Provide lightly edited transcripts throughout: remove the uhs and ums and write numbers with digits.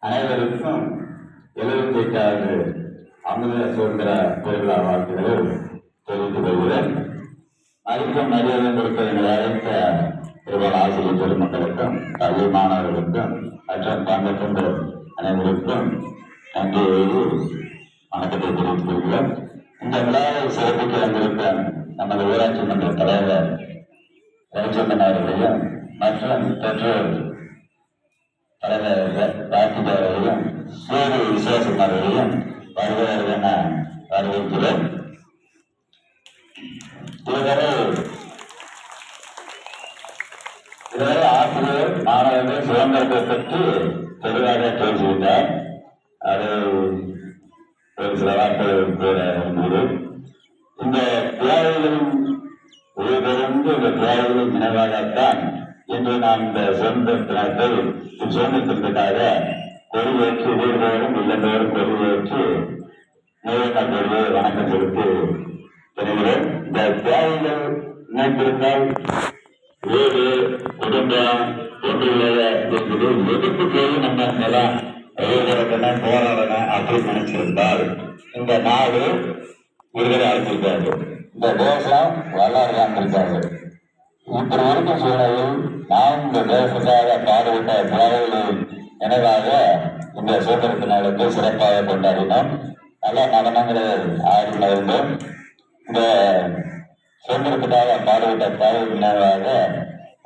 அனைவருக்கும் 78வது அமிர்த சுதந்திர பெருவிழா வாழ்த்துக்களை தெரிவித்துக் கொள்கிறேன். அதிகம் மரியாதை கொடுத்த எங்களை அழைத்த பெருமாள் ஆசிரியர் பெருமக்களுக்கும் கல்வி மாணவர்களுக்கும் மற்றும் பங்கேற்ற அனைவருக்கும் நன்றி எழுதி வணக்கத்தை தெரிவித்துக் கொள்கிறோம். இந்த விழாவை சிறப்பிக்க வந்திருக்க நமது ஊராட்சி மன்ற தலைவர் ரவிச்சந்திரன் அவர்களையும் மற்றும் பெற்றோர் தலைவர் கார்த்திக் அவர்களையும் சூரிய விசேஷம் அவர்களையும் வருவார்கள் என வரவேற்கிறேன். இதுவரை ஆசிரியர் மாணவர்கள் சுதந்திரத்தை பற்றி தெளிவாக பேசிவிட்டார். அது ஒரு சில வார்த்தைகள் கூட இருந்தது. இந்த தியாகிகளின் உயிரிழந்து இந்த தியாகிகளின் நினைவாகத்தான் இன்று நாம் இந்த சுதந்திர தினத்தை சுதந்திரத்திற்காக கொடியேற்றி வீடுகளும் இல்லந்தோறும் கொடியேற்றி நிறைவேற்ற கொடியை வணக்கம் செலுத்தி வருகிறேன். இந்த தியாகிகள் நினைத்திருந்தால் வீடு குடும்பம் ஒன்றில்லைய என்பது எதிர்ப்பு போய் நம்ம எல்லாம் எழுதணும் போராடணும் அப்படின்னு நினைச்சிருந்தால் இந்த நாடு விடுதலை அளித்திருக்காரு. இந்த தேசம் வரலாறுதான் இருக்காரு. இப்படி இருக்கும் சூழலில் நாம் இந்த தேசத்துக்காக பாடுபட்ட தியாகிகளின் நினைவாக இந்த சுதந்திர தினத்தை சிறப்பாக கொண்டாடினோம். நல்ல நடனங்களை ஆடினோம். இந்த சுதந்திரத்துக்காக பாடுபட்ட தியாகிகள் நினைவாக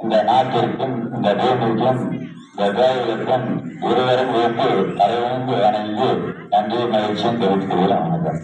இந்த நாட்டிற்கும் இந்த பூமிக்கும் இந்த தியாகிகளுக்கும் இருவரும் வைத்து தலைவணங்கி வணங்கி நன்றி மகிழ்ச்சியும் தெரிவித்துக் கொள்கிறோம். வணக்கம்.